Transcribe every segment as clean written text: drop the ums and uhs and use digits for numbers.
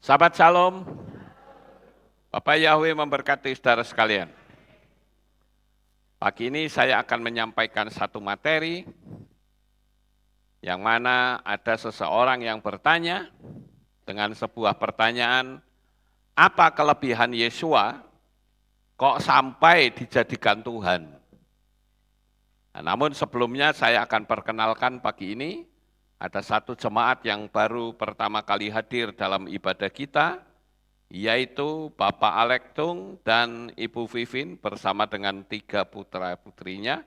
Sahabat Shalom, Bapak Yahweh memberkati saudara sekalian. Pagi ini saya akan menyampaikan satu materi yang mana ada seseorang yang bertanya dengan sebuah pertanyaan, apa kelebihan Yesua kok sampai dijadikan Tuhan? Nah, namun sebelumnya saya akan perkenalkan pagi ini, ada satu jemaat yang baru pertama kali hadir dalam ibadah kita, yaitu Bapak Alektung dan Ibu Vivin bersama dengan 3 putra-putrinya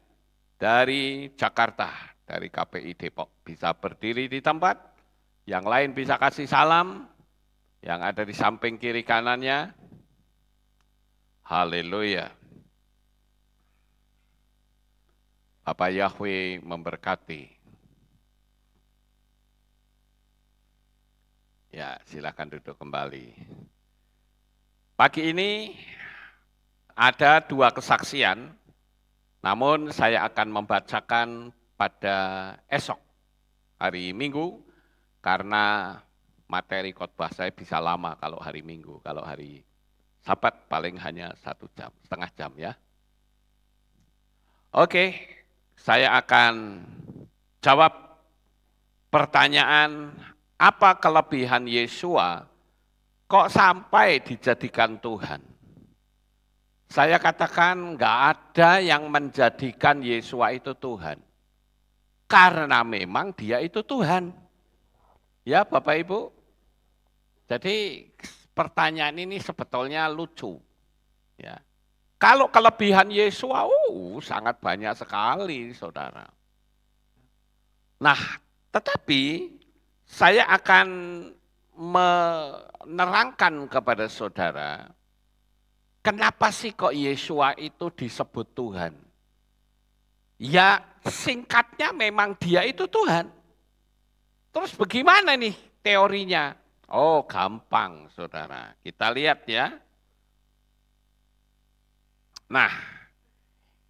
dari Jakarta, dari KPI Depok. Bisa berdiri di tempat, yang lain bisa kasih salam, yang ada di samping kiri kanannya. Haleluya. Bapak Yahweh memberkati. Ya, silakan duduk kembali. Pagi ini ada 2 kesaksian, namun saya akan membacakan pada esok, hari Minggu, karena materi khotbah saya bisa lama kalau hari Minggu, kalau hari Sabat paling hanya 1 jam, setengah jam ya. Oke, saya akan jawab pertanyaan, apa kelebihan Yesua kok sampai dijadikan Tuhan? Saya katakan enggak ada yang menjadikan Yesua itu Tuhan. Karena memang dia itu Tuhan. Ya Bapak Ibu. Jadi pertanyaan ini sebetulnya lucu. Ya. Kalau kelebihan Yesua, sangat banyak sekali saudara. Nah, tetapi saya akan menerangkan kepada saudara, kenapa sih kok Yesua itu disebut Tuhan? Ya singkatnya memang dia itu Tuhan. Terus bagaimana nih teorinya? Oh gampang saudara, kita lihat ya. Nah,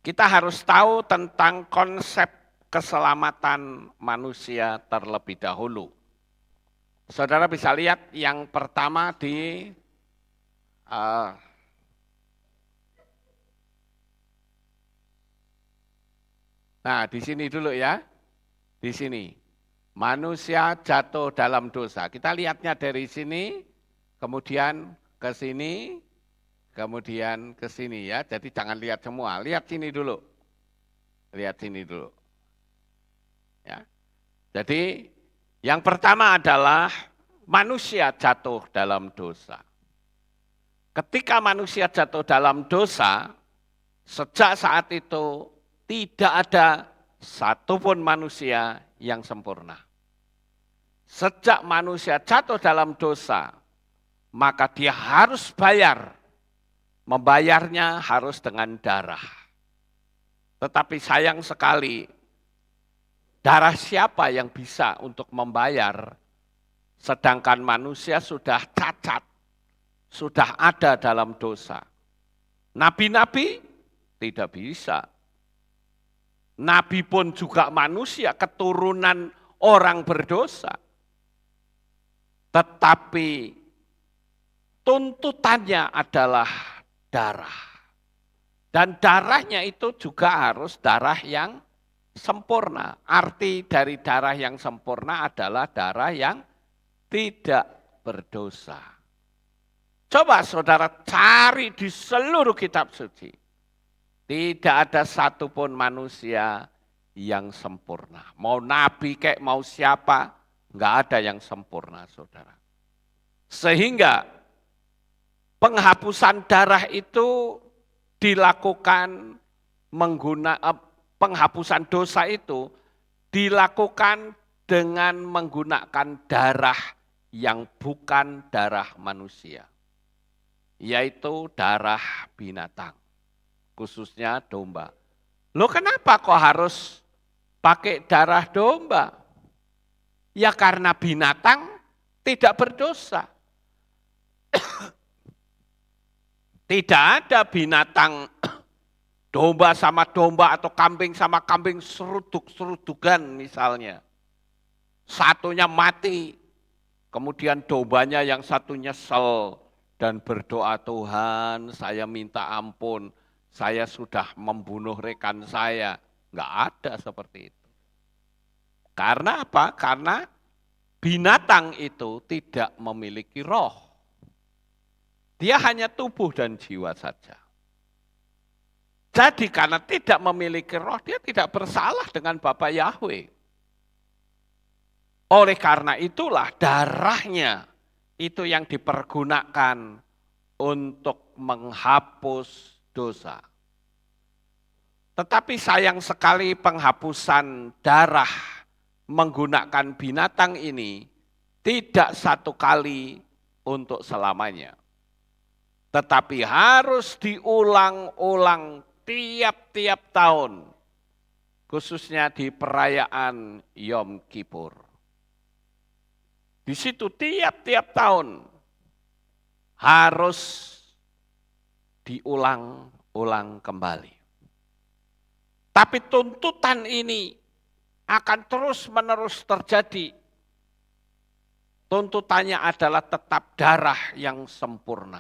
kita harus tahu tentang konsep keselamatan manusia terlebih dahulu. Saudara bisa lihat yang pertama di nah di sini dulu ya, di sini. Manusia jatuh dalam dosa. Kita lihatnya dari sini, kemudian ke sini, kemudian ke sini ya. Jadi jangan lihat semua, lihat sini dulu. Lihat sini dulu. Ya. Jadi yang pertama adalah manusia jatuh dalam dosa. Ketika manusia jatuh dalam dosa, sejak saat itu tidak ada satupun manusia yang sempurna. Sejak manusia jatuh dalam dosa, maka dia harus bayar. Membayarnya harus dengan darah. Tetapi sayang sekali, darah siapa yang bisa untuk membayar, sedangkan manusia sudah cacat, sudah ada dalam dosa. Nabi-nabi tidak bisa. Nabi pun juga manusia, keturunan orang berdosa. Tetapi tuntutannya adalah darah. Dan darahnya itu juga harus darah yang sempurna. Arti dari darah yang sempurna adalah darah yang tidak berdosa. Coba saudara cari di seluruh kitab suci. Tidak ada satupun manusia yang sempurna. Mau nabi kayak mau siapa, enggak ada yang sempurna saudara. Sehingga penghapusan darah itu dilakukan penghapusan dosa itu dilakukan dengan menggunakan darah yang bukan darah manusia. Yaitu darah binatang. Khususnya domba. Loh kenapa kok harus pakai darah domba? Ya karena binatang tidak berdosa. Tidak ada binatang domba sama domba atau kambing sama kambing seruduk-serudukan misalnya. Satunya mati, kemudian dombanya yang satu nyesel dan berdoa, Tuhan saya minta ampun, saya sudah membunuh rekan saya. Enggak ada seperti itu. Karena apa? Karena binatang itu tidak memiliki roh. Dia hanya tubuh dan jiwa saja. Jadi karena tidak memiliki roh, dia tidak bersalah dengan Bapa Yahweh. Oleh karena itulah darahnya itu yang dipergunakan untuk menghapus dosa. Tetapi sayang sekali penghapusan darah menggunakan binatang ini tidak satu kali untuk selamanya. Tetapi harus diulang-ulang tiap-tiap tahun, khususnya di perayaan Yom Kippur. Di situ tiap-tiap tahun harus diulang-ulang kembali. Tapi tuntutan ini akan terus-menerus terjadi. Tuntutannya adalah tetap darah yang sempurna.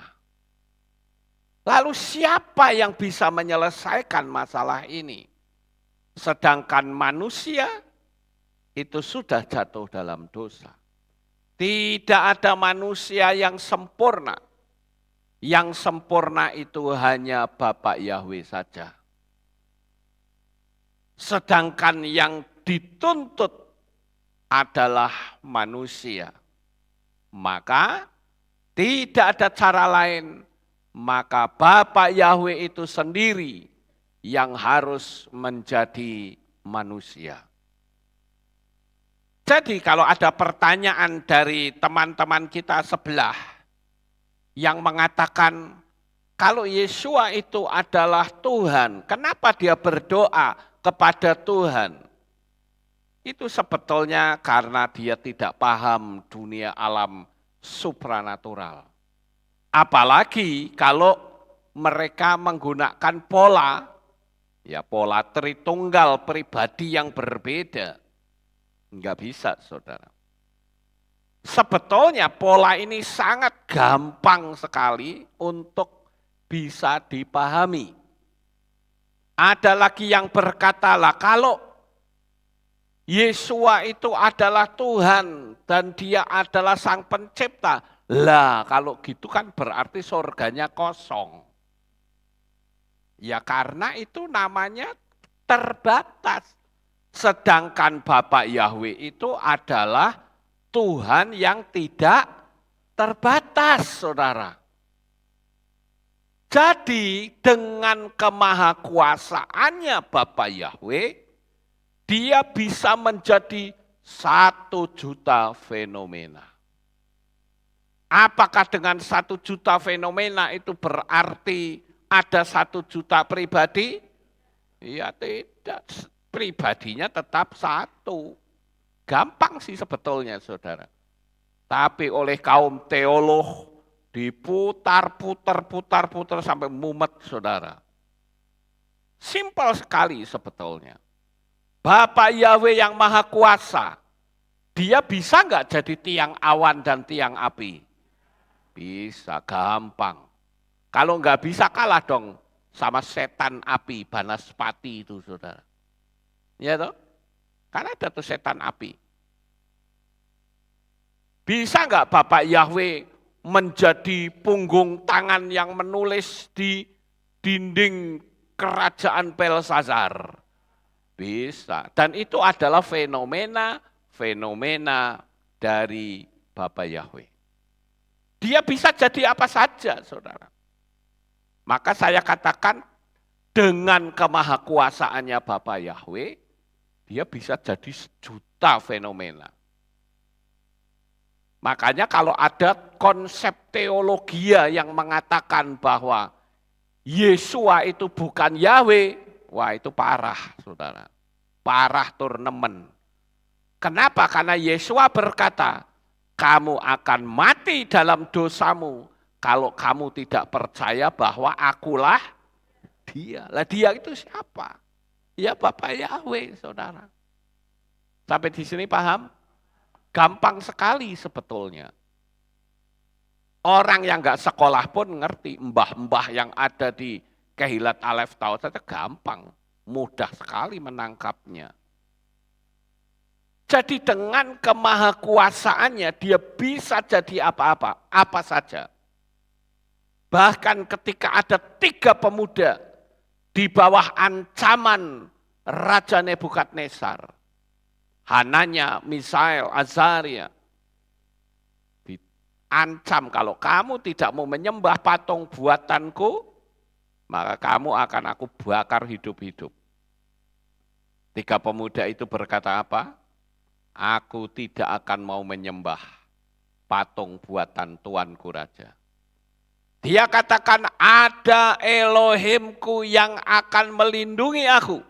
Lalu siapa yang bisa menyelesaikan masalah ini? Sedangkan manusia itu sudah jatuh dalam dosa. Tidak ada manusia yang sempurna. Yang sempurna itu hanya Bapa Yahweh saja. Sedangkan yang dituntut adalah manusia. Maka tidak ada cara lain, maka Bapa Yahweh itu sendiri yang harus menjadi manusia. Jadi kalau ada pertanyaan dari teman-teman kita sebelah yang mengatakan kalau Yesua itu adalah Tuhan, kenapa dia berdoa kepada Tuhan? Itu sebetulnya karena dia tidak paham dunia alam supranatural. Apalagi kalau mereka menggunakan pola Tritunggal pribadi yang berbeda. Enggak bisa, saudara. Sebetulnya pola ini sangat gampang sekali untuk bisa dipahami. Ada lagi yang berkata, lah kalau Yesua itu adalah Tuhan dan dia adalah sang pencipta. Lah kalau gitu kan berarti surganya kosong. Ya karena itu namanya terbatas. Sedangkan Bapa Yahweh itu adalah Tuhan yang tidak terbatas, saudara. Jadi dengan kemahakuasaannya Bapa Yahweh, dia bisa menjadi 1 juta fenomena. Apakah dengan 1 juta fenomena itu berarti ada 1 juta pribadi? Ya tidak, pribadinya tetap satu. Gampang sih sebetulnya, saudara. Tapi oleh kaum teolog diputar-putar sampai mumet, saudara. Simpel sekali sebetulnya. Bapa Yahweh yang maha kuasa, dia bisa enggak jadi tiang awan dan tiang api? Bisa, gampang. Kalau enggak bisa kalah dong sama setan api, Banaspati itu, saudara. Ya toh? Karena ada tuh setan api. Bisa enggak Bapak Yahweh menjadi punggung tangan yang menulis di dinding kerajaan Belsazar? Bisa. Dan itu adalah fenomena dari Bapa Yahweh. Dia bisa jadi apa saja, saudara. Maka saya katakan dengan kemahakuasaannya Bapa Yahweh, dia bisa jadi 1 juta fenomena. Makanya kalau ada konsep teologi yang mengatakan bahwa Yesua itu bukan Yahweh, wah itu parah, saudara. Parah turnemen. Kenapa? Karena Yesua berkata, kamu akan mati dalam dosamu kalau kamu tidak percaya bahwa akulah dia. Lah dia itu siapa? Ya Bapa Yahweh, saudara. Sampai di sini paham? Gampang sekali sebetulnya. Orang yang nggak sekolah pun ngerti, mbah-mbah yang ada di Kehilat Alef tahu saja gampang, mudah sekali menangkapnya. Jadi dengan kemahakuasaannya dia bisa jadi apa-apa, apa saja. Bahkan ketika ada 3 pemuda di bawah ancaman Raja Nebukadnezar, Hananya, Misael, Azaria, diancam kalau kamu tidak mau menyembah patung buatanku, maka kamu akan aku bakar hidup-hidup. 3 pemuda itu berkata apa? Aku tidak akan mau menyembah patung buatan Tuanku Raja. Dia katakan ada Elohimku yang akan melindungi aku.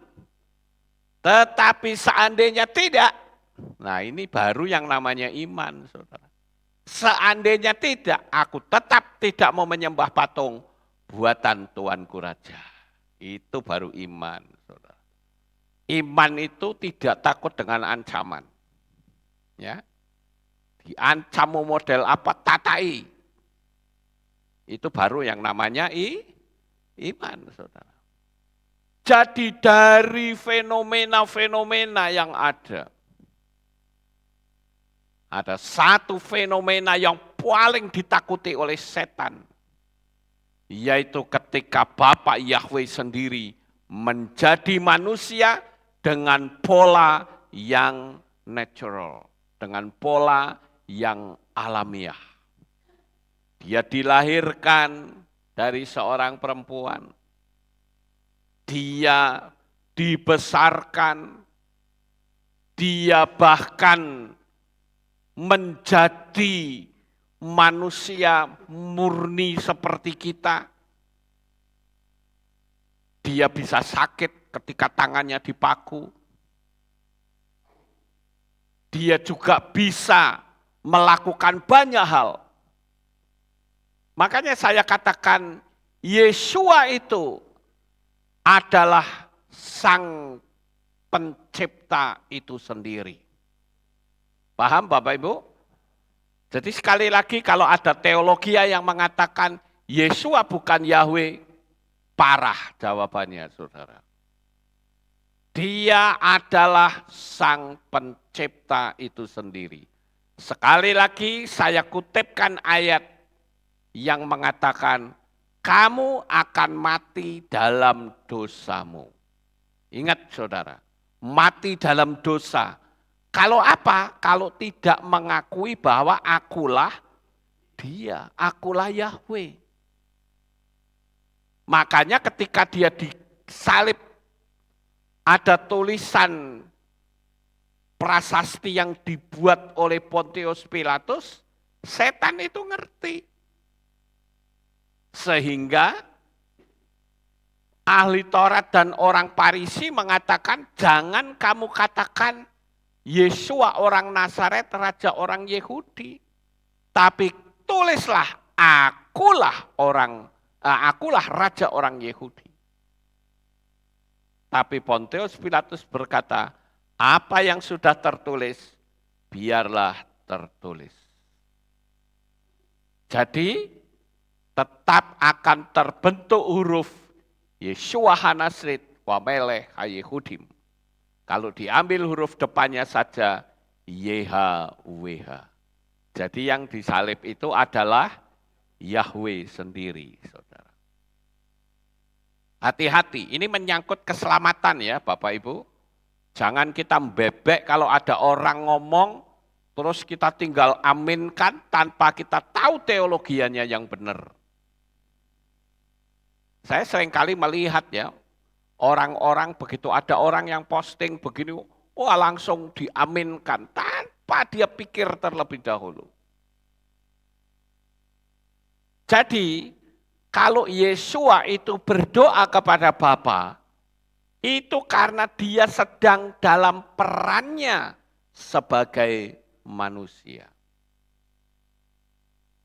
Tetapi seandainya tidak, nah ini baru yang namanya iman, saudara. Seandainya tidak, aku tetap tidak mau menyembah patung buatan Tuanku Raja. Itu baru iman, saudara. Iman itu tidak takut dengan ancaman. Ya, diancam model apa, tatai. Itu baru yang namanya iman, saudara. Jadi dari fenomena-fenomena yang ada satu fenomena yang paling ditakuti oleh setan, yaitu ketika Bapak Yahweh sendiri menjadi manusia dengan pola yang natural, dengan pola yang alamiah. Dia dilahirkan dari seorang perempuan. Dia dibesarkan, dia bahkan menjadi manusia murni seperti kita. Dia bisa sakit ketika tangannya dipaku. Dia juga bisa melakukan banyak hal. Makanya saya katakan Yeshua itu adalah sang pencipta itu sendiri. Paham Bapak Ibu? Jadi sekali lagi kalau ada teologi yang mengatakan Yeshua bukan Yahweh, parah jawabannya saudara. Dia adalah sang pencipta itu sendiri. Sekali lagi saya kutipkan ayat yang mengatakan kamu akan mati dalam dosamu. Ingat saudara, mati dalam dosa. Kalau apa? Kalau tidak mengakui bahwa akulah dia, akulah Yahweh. Makanya ketika dia disalib, ada tulisan prasasti yang dibuat oleh Pontius Pilatus, setan itu ngerti. Sehingga ahli Taurat dan orang Farisi mengatakan, jangan kamu katakan Yesua orang Nazaret, raja orang Yahudi. Tapi tulislah, akulah raja orang Yahudi. Tapi Pontius Pilatus berkata, apa yang sudah tertulis, biarlah tertulis. Jadi, tetap akan terbentuk huruf Yeshua HaNazrit wa Melech HaYehudim. Kalau diambil huruf depannya saja YHWH. Jadi yang disalib itu adalah Yahweh sendiri, saudara. Hati-hati, ini menyangkut keselamatan ya Bapak Ibu. Jangan kita bebek kalau ada orang ngomong, terus kita tinggal aminkan tanpa kita tahu teologianya yang benar. Saya seringkali melihat ya, orang-orang begitu ada orang yang posting begini, wah langsung diaminkan tanpa dia pikir terlebih dahulu. Jadi kalau Yesua itu berdoa kepada Bapa, itu karena dia sedang dalam perannya sebagai manusia.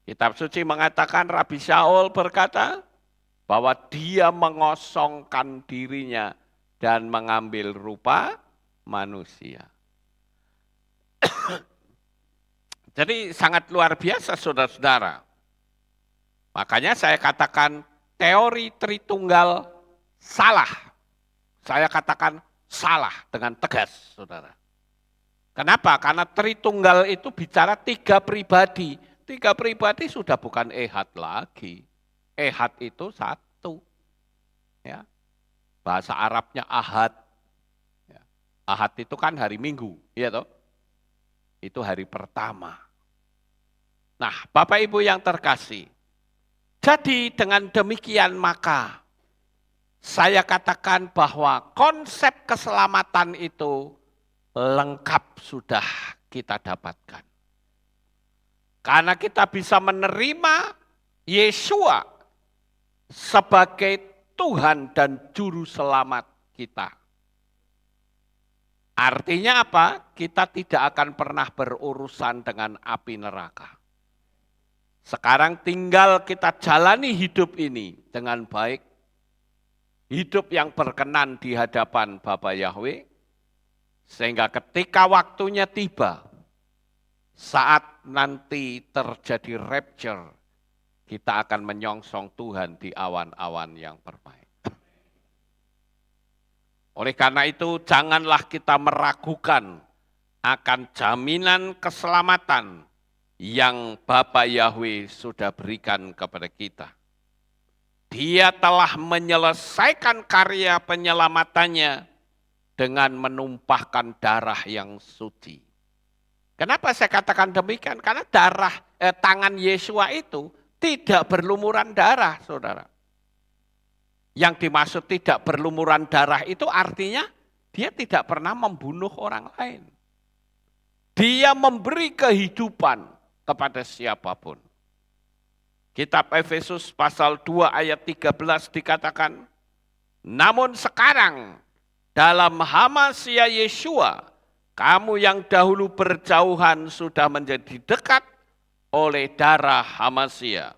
Kitab suci mengatakan Rabi Shaul berkata, bahwa dia mengosongkan dirinya dan mengambil rupa manusia. Jadi sangat luar biasa saudara-saudara. Makanya saya katakan teori Tritunggal salah. Saya katakan salah dengan tegas, saudara. Kenapa? Karena Tritunggal itu bicara 3 pribadi. 3 pribadi sudah bukan ehad lagi. Ehad itu 1. Ya. Bahasa Arabnya ahad. Ya. Ahad itu kan hari Minggu, ya toh? Itu hari pertama. Nah, Bapak Ibu yang terkasih, jadi dengan demikian maka saya katakan bahwa konsep keselamatan itu lengkap sudah kita dapatkan. Karena kita bisa menerima Yesua sebagai Tuhan dan Juru Selamat kita. Artinya apa? Kita tidak akan pernah berurusan dengan api neraka. Sekarang tinggal kita jalani hidup ini dengan baik. Hidup yang berkenan di hadapan Bapa Yahweh. Sehingga ketika waktunya tiba, saat nanti terjadi rapture, kita akan menyongsong Tuhan di awan-awan yang permai. Oleh karena itu, janganlah kita meragukan akan jaminan keselamatan yang Bapa Yahweh sudah berikan kepada kita. Dia telah menyelesaikan karya penyelamatannya dengan menumpahkan darah yang suci. Kenapa saya katakan demikian? Karena tangan Yesua itu tidak berlumuran darah, saudara. Yang dimaksud tidak berlumuran darah itu artinya dia tidak pernah membunuh orang lain. Dia memberi kehidupan kepada siapapun. Kitab Efesus pasal 2 ayat 13 dikatakan, namun sekarang dalam Hamasia Yesua, kamu yang dahulu berjauhan sudah menjadi dekat oleh darah Hamasia.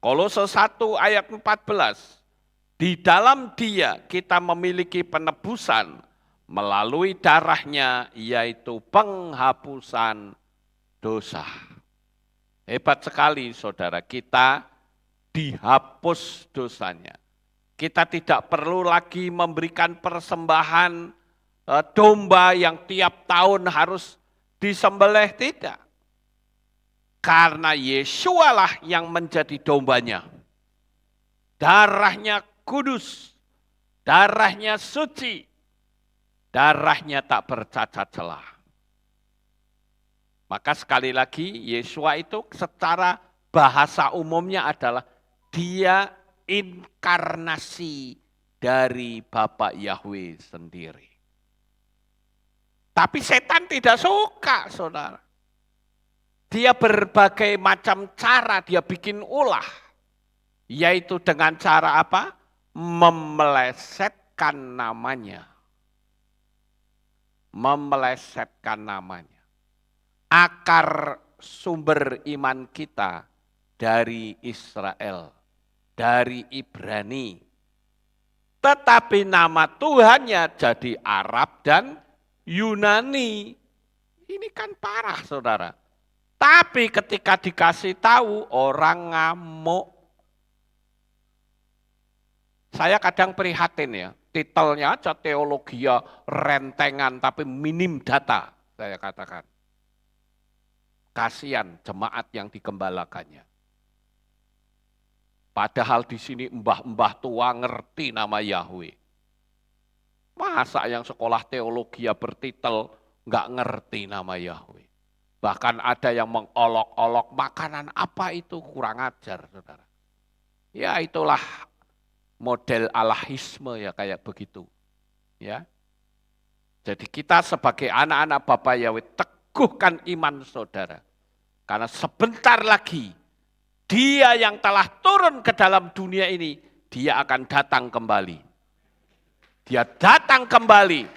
Kolose 1 ayat 14, di dalam Dia kita memiliki penebusan melalui darahnya, yaitu penghapusan dosa. Hebat sekali saudara, kita dihapus dosanya. Kita tidak perlu lagi memberikan persembahan domba yang tiap tahun harus disembelih, tidak. Karena Yesua lah yang menjadi dombanya. Darahnya kudus, darahnya suci, darahnya tak bercacat celah. Maka sekali lagi Yesua itu secara bahasa umumnya adalah dia inkarnasi dari Bapa Yahweh sendiri. Tapi setan tidak suka, saudara. Dia berbagai macam cara dia bikin ulah. Yaitu dengan cara apa? Memelesetkan namanya. Memelesetkan namanya. Akar sumber iman kita dari Israel, dari Ibrani. Tetapi nama Tuhannya jadi Arab dan Yunani. Ini kan parah, saudara. Tapi ketika dikasih tahu, orang ngamuk. Saya kadang prihatin ya, titelnya aja teologia rentengan tapi minim data, saya katakan. Kasihan jemaat yang digembalakannya. Padahal di sini mbah-mbah tua ngerti nama Yahweh. Masa yang sekolah teologi bertitel nggak ngerti nama Yahweh. Bahkan ada yang mengolok-olok makanan apa itu, kurang ajar, saudara. Ya itulah model alahisme ya kayak begitu. Ya. Jadi kita sebagai anak-anak Bapa Yahweh teguhkan iman saudara. Karena sebentar lagi Dia yang telah turun ke dalam dunia ini, Dia akan datang kembali. Dia datang kembali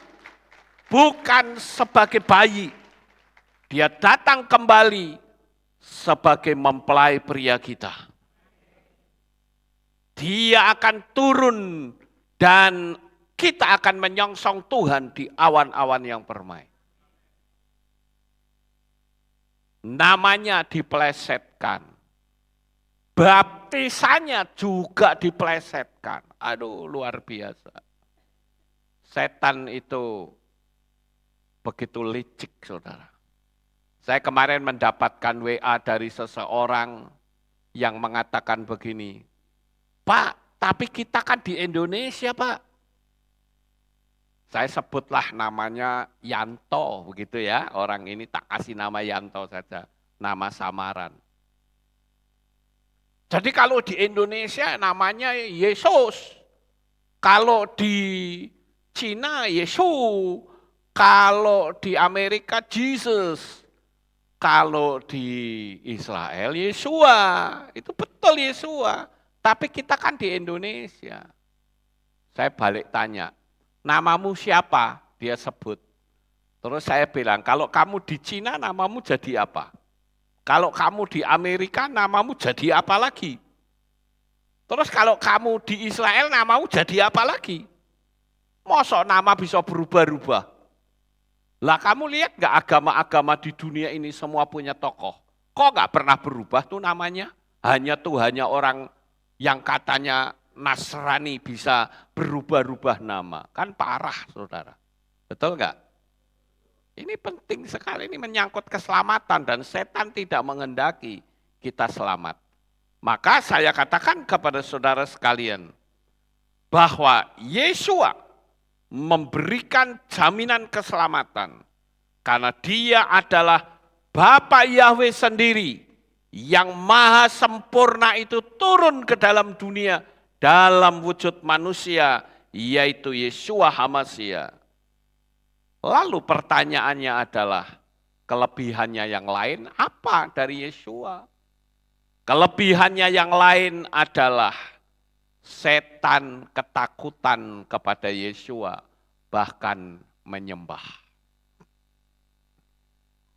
bukan sebagai bayi. Dia datang kembali sebagai mempelai pria kita. Dia akan turun dan kita akan menyongsong Tuhan di awan-awan yang permai. namanya dipelesetkan. Baptisannya juga dipelesetkan. Aduh, luar biasa. Setan itu begitu licik, saudara. Saya kemarin mendapatkan WA dari seseorang yang mengatakan begini, Pak, tapi kita kan di Indonesia, Pak. Saya sebutlah namanya Yanto, begitu ya. Orang ini tak kasih nama Yanto saja, nama samaran. Jadi kalau di Indonesia namanya Yesus, kalau di Cina Yesus, kalau di Amerika Jesus, kalau di Israel Yesua, itu betul Yesua. Tapi kita kan di Indonesia. Saya balik tanya, namamu siapa? Dia sebut. Terus saya bilang, kalau kamu di Cina namamu jadi apa? Kalau kamu di Amerika namamu jadi apa lagi? Terus kalau kamu di Israel namamu jadi apa lagi? Masa nama bisa berubah-ubah? Lah kamu lihat nggak agama-agama di dunia ini semua punya tokoh? Kok nggak pernah berubah tuh namanya? Hanya orang yang katanya Nasrani bisa berubah-ubah nama. Kan parah, saudara. Betul nggak? Ini penting sekali, ini menyangkut keselamatan dan setan tidak menghendaki kita selamat. Maka saya katakan kepada saudara sekalian, bahwa Yesua memberikan jaminan keselamatan, karena dia adalah Bapa Yahweh sendiri, yang maha sempurna itu turun ke dalam dunia, dalam wujud manusia, yaitu Yeshua HaMashiach. Lalu pertanyaannya adalah, kelebihannya yang lain apa dari Yeshua? Kelebihannya yang lain adalah setan ketakutan kepada Yeshua, bahkan menyembah.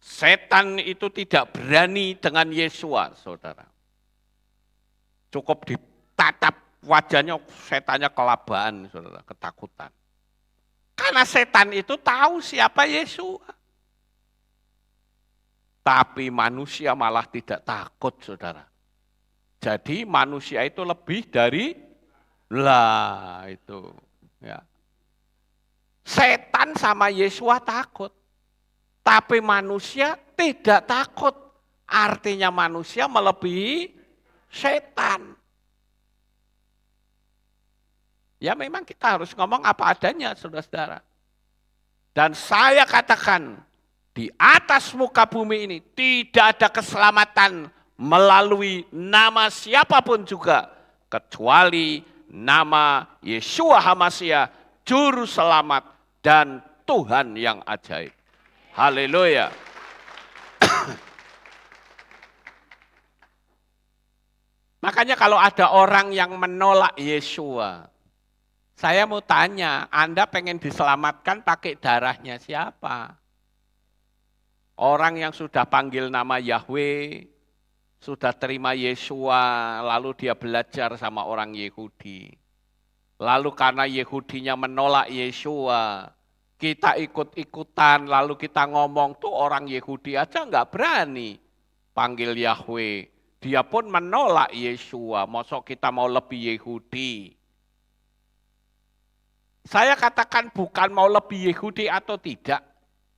Setan itu tidak berani dengan Yeshua, saudara. Cukup ditatap wajahnya, setannya kelabaan, saudara, ketakutan. Karena setan itu tahu siapa Yesus. Tapi manusia malah tidak takut, saudara. Jadi manusia itu lebih dari itu. Ya. Setan sama Yesus takut. Tapi manusia tidak takut. Artinya manusia melebihi setan. Ya memang kita harus ngomong apa adanya, saudara-saudara. Dan saya katakan, di atas muka bumi ini tidak ada keselamatan melalui nama siapapun juga, kecuali nama Yeshua HaMashiach, Juru Selamat dan Tuhan yang ajaib. Haleluya. Makanya kalau ada orang yang menolak Yeshua, saya mau tanya, Anda pengen diselamatkan pakai darahnya siapa? Orang yang sudah panggil nama Yahweh, sudah terima Yeshua, lalu dia belajar sama orang Yehudi. Lalu karena Yehudinya menolak Yeshua, kita ikut-ikutan, lalu kita ngomong, tuh orang Yehudi aja nggak berani panggil Yahweh. Dia pun menolak Yeshua, masa kita mau lebih Yehudi? Saya katakan bukan mau lebih Yehudi atau tidak.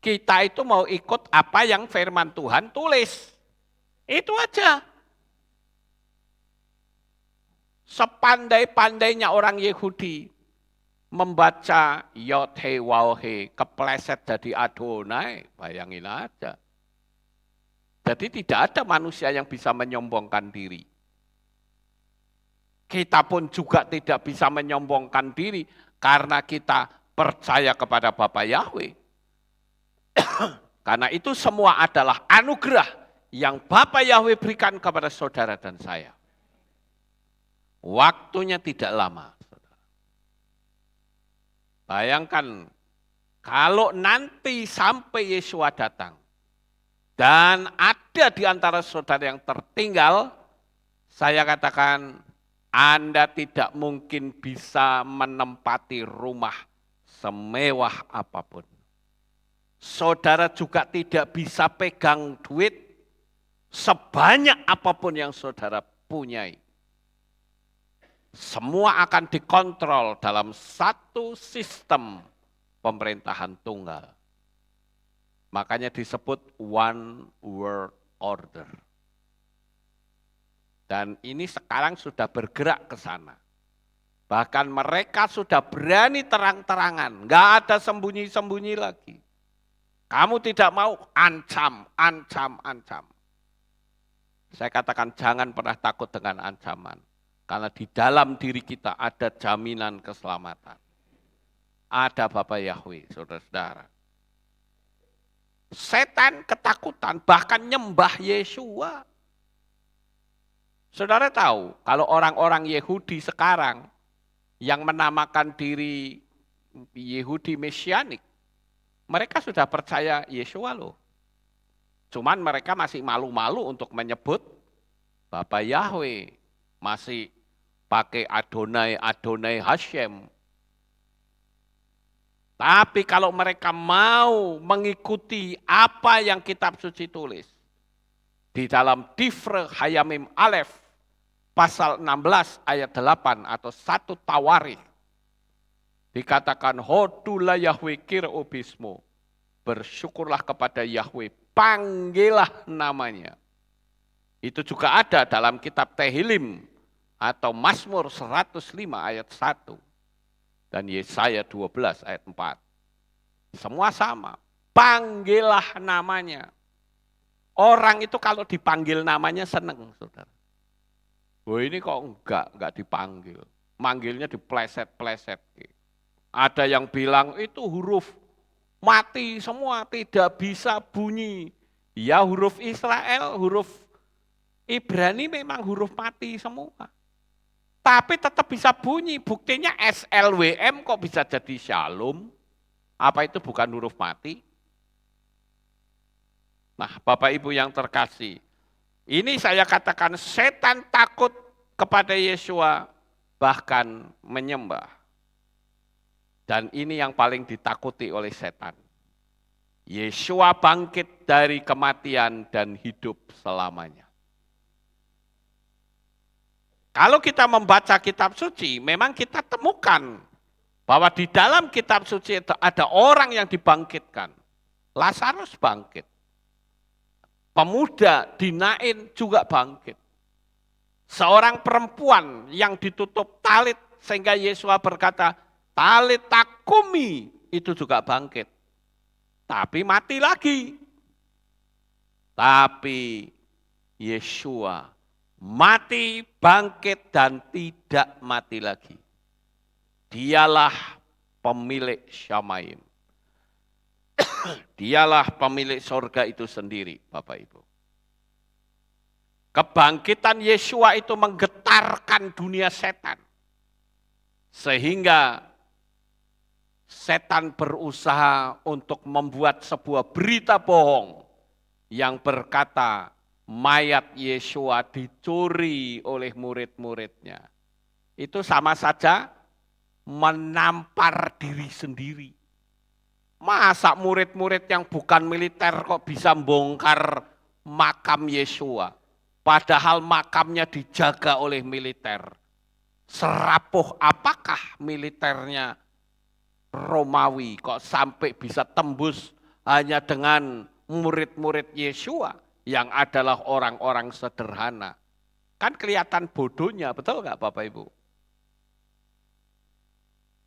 Kita itu mau ikut apa yang firman Tuhan tulis. Itu aja. Sepandai-pandainya orang Yehudi membaca Yod-He, Waw-He, kepleset jadi Adonai, bayangin aja. Jadi tidak ada manusia yang bisa menyombongkan diri. Kita pun juga tidak bisa menyombongkan diri karena kita percaya kepada Bapa Yahweh. Karena itu semua adalah anugerah yang Bapa Yahweh berikan kepada saudara dan saya. Waktunya tidak lama. Bayangkan kalau nanti sampai Yeshua datang dan ada di antara saudara yang tertinggal, saya katakan Anda tidak mungkin bisa menempati rumah semewah apapun. Saudara juga tidak bisa pegang duit sebanyak apapun yang saudara punyai, semua akan dikontrol dalam satu sistem pemerintahan tunggal. Makanya disebut one world order. Dan ini sekarang sudah bergerak ke sana. Bahkan mereka sudah berani terang-terangan, nggak ada sembunyi-sembunyi lagi. Kamu tidak mau, ancam, ancam, ancam. Saya katakan jangan pernah takut dengan ancaman. Karena di dalam diri kita ada jaminan keselamatan. Ada Bapa Yahweh, saudara-saudara. Setan ketakutan, bahkan nyembah Yesua. Saudara tahu, kalau orang-orang Yahudi sekarang yang menamakan diri Yahudi Mesianik, mereka sudah percaya Yesua loh. Cuman mereka masih malu-malu untuk menyebut Bapa Yahweh, masih pakai Adonai, Adonai Hashem. Tapi kalau mereka mau mengikuti apa yang kitab suci tulis, di dalam Difre Hayamim Alef, pasal 16 ayat 8 atau 1 Tawarikh, dikatakan Hodula Yahweh kir'obismo, bersyukurlah kepada Yahweh, panggillah namanya. Itu juga ada dalam kitab Tehilim atau Mazmur 105 ayat 1 dan Yesaya 12 ayat 4. Semua sama, panggillah namanya. Orang itu kalau dipanggil namanya seneng, saudara. Oh ini kok enggak dipanggil. Manggilnya dipleset-pleset. Ada yang bilang itu huruf mati semua, tidak bisa bunyi. Ya huruf Israel, huruf Ibrani memang huruf mati semua. Tapi tetap bisa bunyi, buktinya SLWM kok bisa jadi Shalom. Apa itu bukan huruf mati? Nah Bapak Ibu yang terkasih, ini saya katakan setan takut kepada Yesua, bahkan menyembah. Dan ini yang paling ditakuti oleh setan. Yesua bangkit dari kematian dan hidup selamanya. Kalau kita membaca kitab suci, memang kita temukan bahwa di dalam kitab suci itu ada orang yang dibangkitkan. Lazarus bangkit. Pemuda Dinain juga bangkit. Seorang perempuan yang ditutup talit sehingga Yesua berkata, talit takumi, itu juga bangkit. Tapi mati lagi. Tapi Yesua mati, bangkit, dan tidak mati lagi. Dialah pemilik Syamaim. Dialah pemilik surga itu sendiri, Bapak Ibu. Kebangkitan Yesua itu menggetarkan dunia setan. Sehingga setan berusaha untuk membuat sebuah berita bohong yang berkata, mayat Yesua dicuri oleh murid-muridnya. Itu sama saja menampar diri sendiri. Masa murid-murid yang bukan militer kok bisa bongkar makam Yesua? Padahal makamnya dijaga oleh militer. Serapuh apakah militernya Romawi kok sampai bisa tembus hanya dengan murid-murid Yesua? Yang adalah orang-orang sederhana. Kan kelihatan bodohnya, betul nggak Bapak Ibu?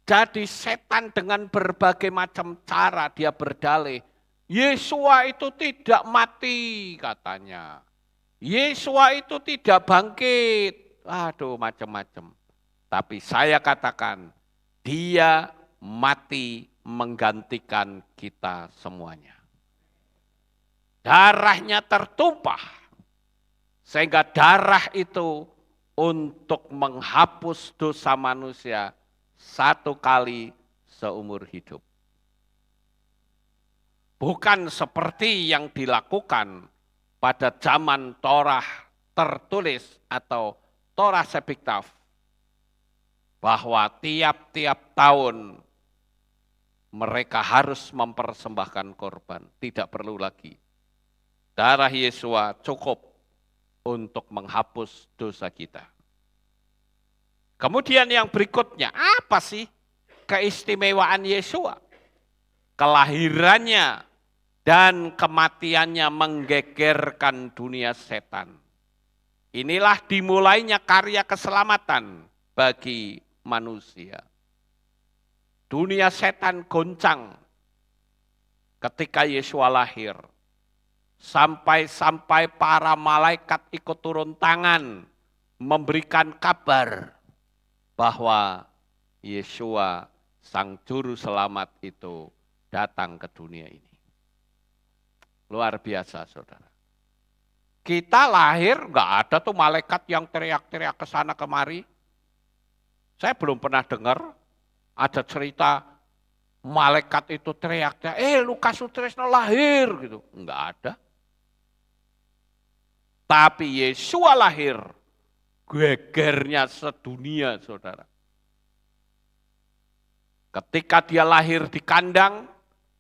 Jadi setan dengan berbagai macam cara dia berdalih. Yesua itu tidak mati katanya. Yesua itu tidak bangkit. Aduh macam-macam. Tapi saya katakan dia mati menggantikan kita semuanya. Darahnya tertumpah, sehingga darah itu untuk menghapus dosa manusia satu kali seumur hidup. Bukan seperti yang dilakukan pada zaman Torah tertulis atau Torah Sepiktaf, bahwa tiap-tiap tahun mereka harus mempersembahkan korban, tidak perlu lagi. Darah Yesua cukup untuk menghapus dosa kita. Kemudian yang berikutnya, apa sih keistimewaan Yesua? Kelahirannya dan kematiannya menggegerkan dunia setan. Inilah dimulainya karya keselamatan bagi manusia. Dunia setan goncang ketika Yesua lahir. Sampai-sampai para malaikat ikut turun tangan memberikan kabar bahwa Yesua sang juru selamat itu datang ke dunia ini. Luar biasa, saudara. Kita lahir, nggak ada tuh malaikat yang teriak-teriak ke sana kemari. Saya belum pernah dengar ada cerita malaikat itu teriak-teriak, Lukas Sutrisno lahir gitu. Enggak ada. Tapi Yesua lahir, gegernya sedunia, saudara. Ketika dia lahir di kandang,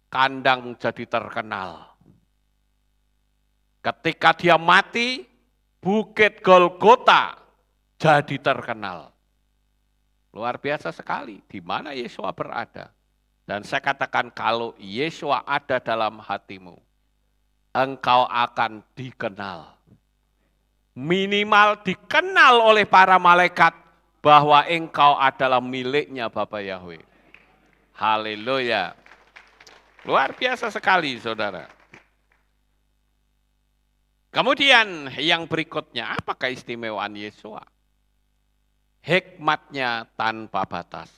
kandang jadi terkenal. Ketika dia mati, Bukit Golgota jadi terkenal. Luar biasa sekali, di mana Yesua berada. Dan saya katakan kalau Yesua ada dalam hatimu, engkau akan dikenal. Minimal dikenal oleh para malaikat bahwa engkau adalah miliknya Bapa Yahweh. Haleluya. Luar biasa sekali, saudara. Kemudian yang berikutnya, apa keistimewaan Yesua? Hikmatnya tanpa batas.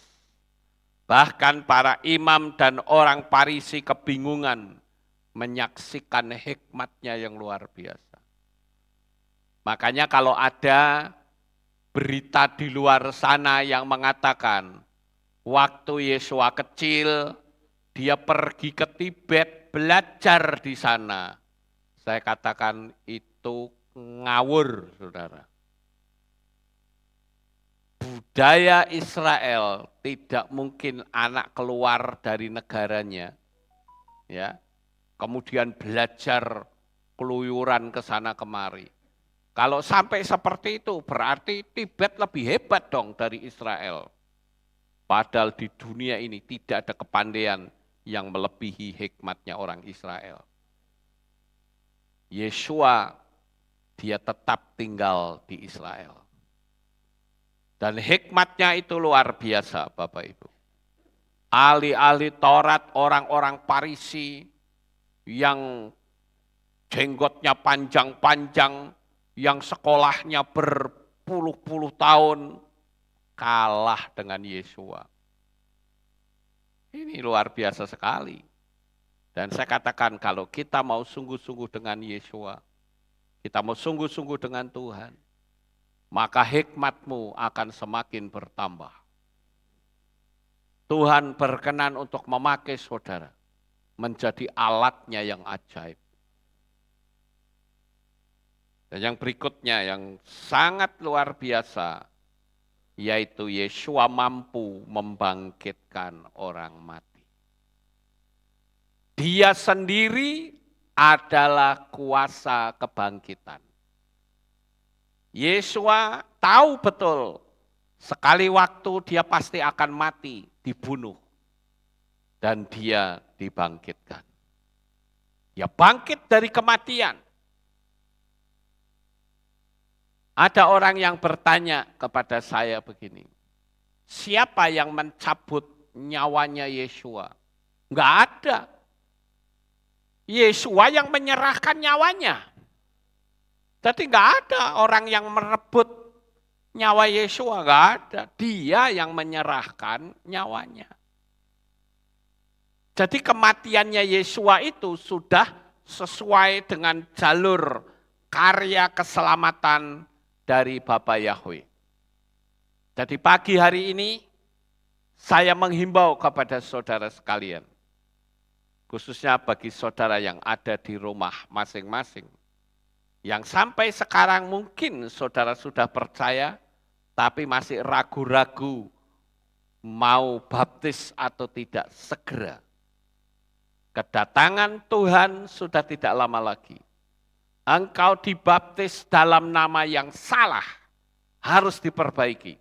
Bahkan para imam dan orang Farisi kebingungan menyaksikan hikmatnya yang luar biasa. Makanya kalau ada berita di luar sana yang mengatakan waktu Yesua kecil, dia pergi ke Tibet belajar di sana. Saya katakan itu ngawur, saudara. Budaya Israel tidak mungkin anak keluar dari negaranya, ya, kemudian belajar keluyuran ke sana kemari. Kalau sampai seperti itu berarti Tibet lebih hebat dong dari Israel. Padahal di dunia ini tidak ada kepandaian yang melebihi hikmatnya orang Israel. Yesua dia tetap tinggal di Israel. Dan hikmatnya itu luar biasa Bapak Ibu. Ahli-ahli Taurat, orang-orang Farisi yang jenggotnya panjang-panjang, yang sekolahnya berpuluh-puluh tahun, kalah dengan Yesua. Ini luar biasa sekali. Dan saya katakan kalau kita mau sungguh-sungguh dengan Yesua, kita mau sungguh-sungguh dengan Tuhan, maka hikmatmu akan semakin bertambah. Tuhan berkenan untuk memakai saudara menjadi alatnya yang ajaib. Dan yang berikutnya yang sangat luar biasa, yaitu Yesua mampu membangkitkan orang mati. Dia sendiri adalah kuasa kebangkitan. Yesua tahu betul, sekali waktu dia pasti akan mati, dibunuh. Dan dia dibangkitkan. Dia bangkit dari kematian. Ada orang yang bertanya kepada saya begini, siapa yang mencabut nyawanya Yesua? Enggak ada. Yesua yang menyerahkan nyawanya. Jadi enggak ada orang yang merebut nyawa Yesua, enggak ada. Dia yang menyerahkan nyawanya. Jadi kematiannya Yesua itu sudah sesuai dengan jalur karya keselamatan dari Bapa Yahweh. Jadi pagi hari ini saya menghimbau kepada saudara sekalian, khususnya bagi saudara yang ada di rumah masing-masing, yang sampai sekarang mungkin saudara sudah percaya, tapi masih ragu-ragu mau baptis atau tidak segera. Kedatangan Tuhan sudah tidak lama lagi. engkau dibaptis dalam nama yang salah, harus diperbaiki.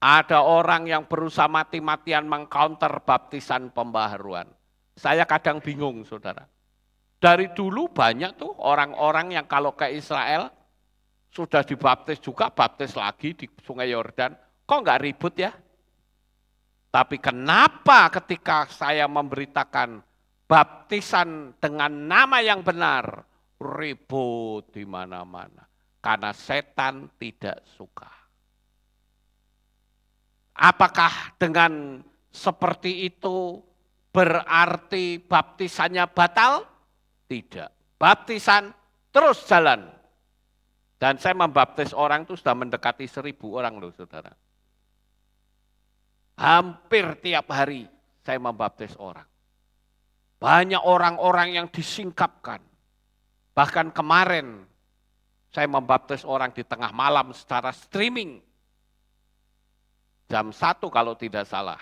Ada orang yang berusaha mati-matian mengcounter baptisan pembaharuan. Saya kadang bingung, saudara. Dari dulu banyak tuh orang-orang yang kalau ke Israel, sudah dibaptis juga, baptis lagi di Sungai Yordan. Kok nggak ribut ya? Tapi kenapa ketika saya memberitakan baptisan dengan nama yang benar, ribut di mana-mana. Karena setan tidak suka. Apakah dengan seperti itu berarti baptisannya batal? Tidak. Baptisan terus jalan. Dan saya membaptis orang itu sudah mendekati 1.000 orang loh saudara. Hampir tiap hari saya membaptis orang. Banyak orang-orang yang disingkapkan. Bahkan kemarin saya membaptis orang di tengah malam secara streaming. Jam 1 kalau tidak salah.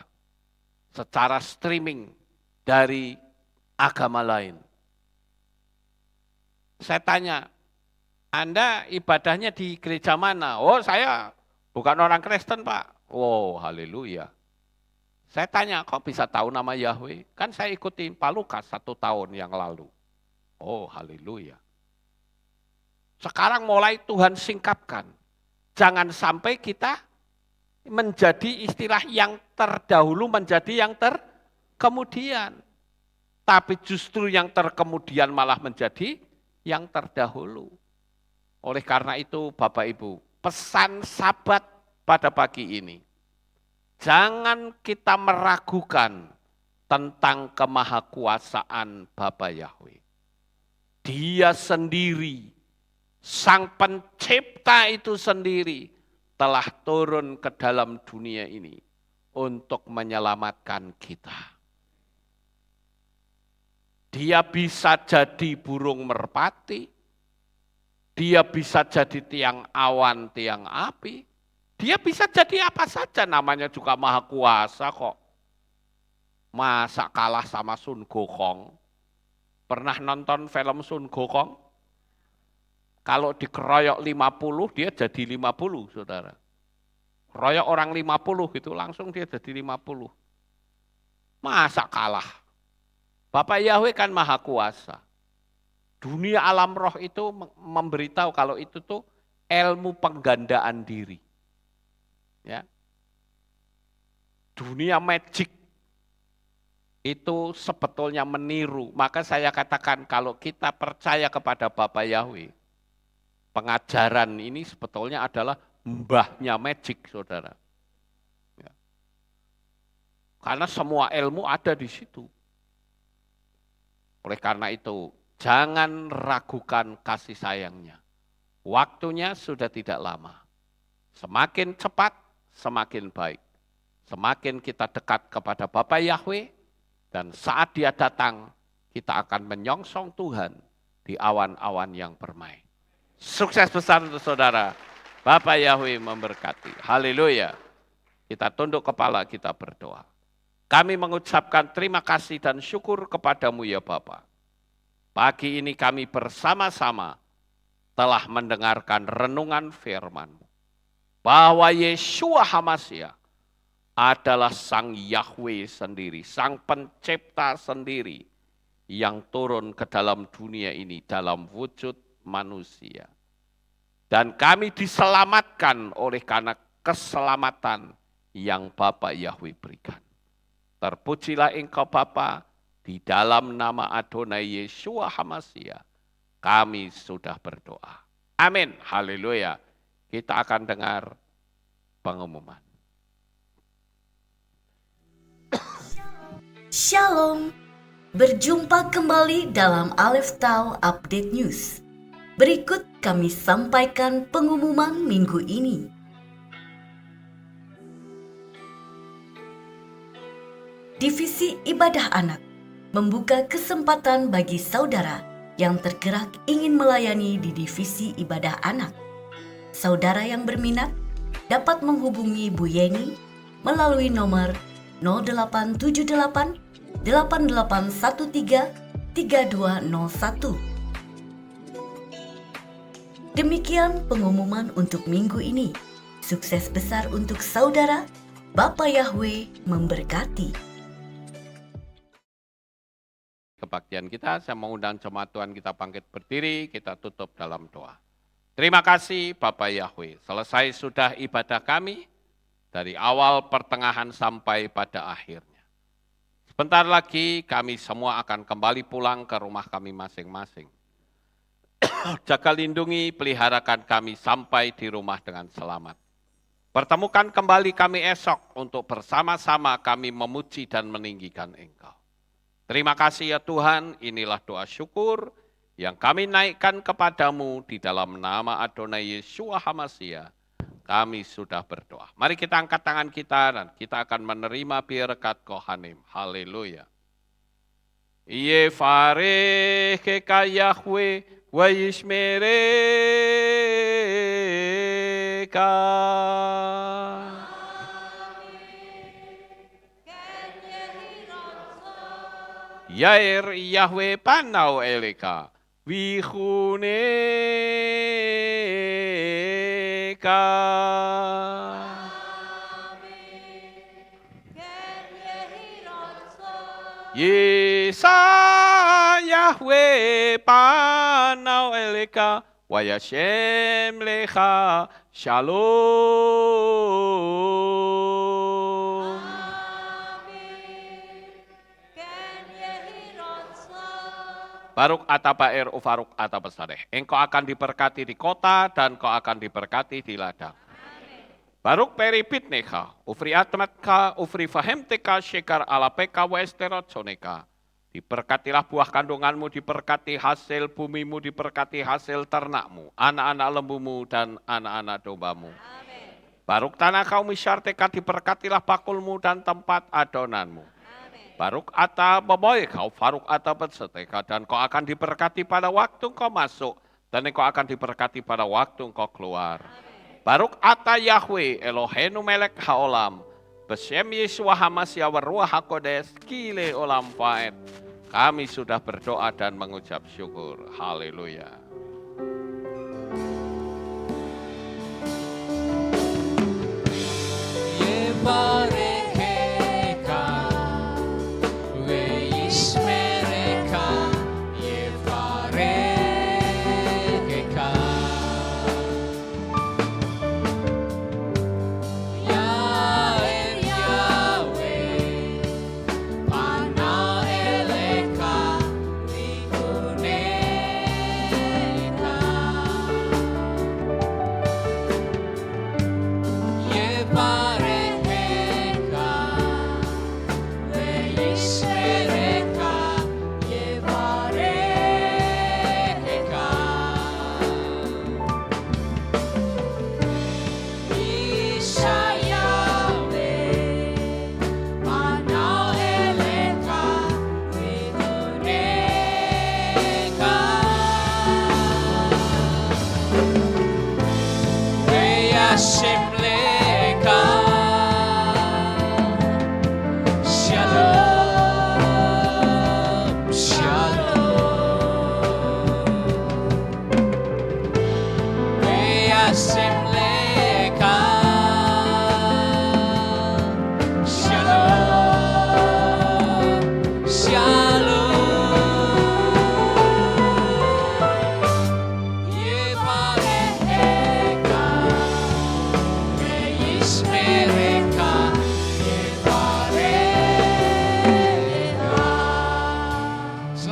Secara streaming dari agama lain. Saya tanya, Anda ibadahnya di gereja mana? Oh saya bukan orang Kristen Pak. Oh haleluya. Saya tanya, kok bisa tahu nama Yahweh? Kan saya ikuti Pak Lukas 1 tahun yang lalu. Oh haleluya. Sekarang mulai Tuhan singkapkan. Jangan sampai kita menjadi istilah yang terdahulu menjadi yang terkemudian. Tapi justru yang terkemudian malah menjadi yang terdahulu. Oleh karena itu Bapak Ibu, pesan Sabat pada pagi ini. Jangan kita meragukan tentang kemahakuasaan Bapa Yahweh. Dia sendiri, Sang Pencipta itu sendiri, telah turun ke dalam dunia ini untuk menyelamatkan kita. Dia bisa jadi burung merpati, dia bisa jadi tiang awan, tiang api, dia bisa jadi apa saja, namanya juga Maha Kuasa kok. Masa kalah sama Sun Gokong? Pernah nonton film Sun Gokong? Kalau dikeroyok 50, dia jadi 50, saudara. Royok orang 50 gitu, langsung dia jadi 50. Masa kalah? Bapak Yahweh kan Maha Kuasa. Dunia alam roh itu memberitahu kalau itu tuh ilmu penggandaan diri. Ya. Dunia magic itu sebetulnya meniru. Maka saya katakan kalau kita percaya kepada Bapak Yahweh, pengajaran ini sebetulnya adalah mbahnya magic, saudara. Ya. Karena semua ilmu ada di situ. Oleh karena itu, jangan ragukan kasih sayangnya. Waktunya sudah tidak lama. Semakin cepat, semakin baik. Semakin kita dekat kepada Bapa Yahweh, dan saat Dia datang, kita akan menyongsong Tuhan di awan-awan yang permai. Sukses besar untuk saudara. Bapa Yahweh memberkati. Haleluya. Kita tunduk kepala, kita berdoa. Kami mengucapkan terima kasih dan syukur kepadamu ya Bapa. Pagi ini kami bersama-sama telah mendengarkan renungan firman-Mu. Bahwa Yeshua HaMasyiah adalah Sang Yahweh sendiri, Sang Pencipta sendiri yang turun ke dalam dunia ini dalam wujud manusia. Dan kami diselamatkan oleh karena keselamatan yang Bapa Yahweh berikan. Terpujilah Engkau Bapa, di dalam nama Adonai Yeshua HaMasyiah kami sudah berdoa. Amin. Haleluya. Kita akan dengar pengumuman. Shalom. Berjumpa kembali dalam Aleph Tau Update News. Berikut kami sampaikan pengumuman minggu ini. Divisi Ibadah Anak membuka kesempatan bagi saudara yang tergerak ingin melayani di Divisi Ibadah Anak. Saudara yang berminat dapat menghubungi Bu Yeni melalui nomor 0878 8813 3201 Demikian pengumuman untuk minggu ini. Sukses besar untuk saudara. Bapa Yahweh memberkati. Kebaktian kita, saya mengundang jemaat Tuhan kita bangkit berdiri, kita tutup dalam doa. Terima kasih Bapak Yahweh, selesai sudah ibadah kami, dari awal pertengahan sampai pada akhirnya. Sebentar lagi kami semua akan kembali pulang ke rumah kami masing-masing. Jaga lindungi, peliharakan kami sampai di rumah dengan selamat. Pertemukan kembali kami esok untuk bersama-sama kami memuji dan meninggikan Engkau. Terima kasih ya Tuhan, inilah doa syukur yang kami naikkan kepadamu di dalam nama Adonai Yeshua HaMashiach. Kami sudah berdoa. Mari kita angkat tangan kita dan kita akan menerima berkat Kohanim. Haleluya. Yefareh keka Yahweh wa yishmereka. Yair Yahweh panau eleka vichuneka. Yesa Yahweh panau eleka wa yashem lecha shalom. Baruk atabaer ufaruk atabasadeh. Engkau akan diberkati di kota dan kau akan diberkati di ladang. Baruk peripit neka, ufri atmatka, ufri fahemteka, syekar alapeka, westerot soneka. Diberkatilah buah kandunganmu, diberkati hasil bumimu, diberkati hasil ternakmu, anak-anak lembumu dan anak-anak dombamu. Baruk tanah kau misyarteka, diberkatilah bakulmu dan tempat adonanmu. Baruk ata baboy kau, faruk ata berseteka, dan kau akan diberkati pada waktu kau masuk, dan kau akan diberkati pada waktu kau keluar. Baruk ata Yahweh Elohenu melek haolam, besem Yeshua HaMashiach waruah hakodes kile olam faed. Kami sudah berdoa dan mengucap syukur. Haleluya.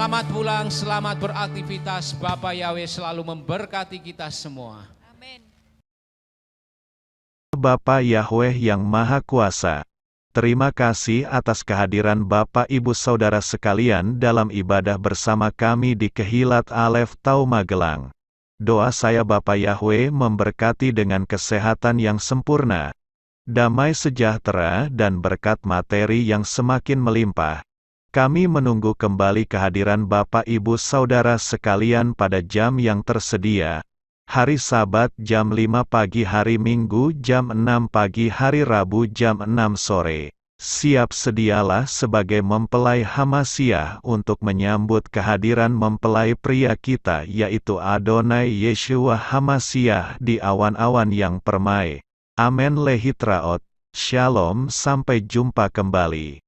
Selamat pulang, selamat beraktivitas. Bapak Yahweh selalu memberkati kita semua. Amin. Bapa Yahweh yang Maha Kuasa, terima kasih atas kehadiran Bapak Ibu Saudara sekalian dalam ibadah bersama kami di Kehilat Alef Tau Magelang. Doa saya Bapak Yahweh memberkati dengan kesehatan yang sempurna, damai sejahtera dan berkat materi yang semakin melimpah. Kami menunggu kembali kehadiran Bapak Ibu Saudara sekalian pada jam yang tersedia. Hari Sabat jam 5 pagi, hari Minggu jam 6 pagi, hari Rabu jam 6 sore. Siap sedialah sebagai mempelai Hamasiah untuk menyambut kehadiran mempelai pria kita yaitu Adonai Yeshua Hamasiah di awan-awan yang permai. Amen lehitraot. Shalom, sampai jumpa kembali.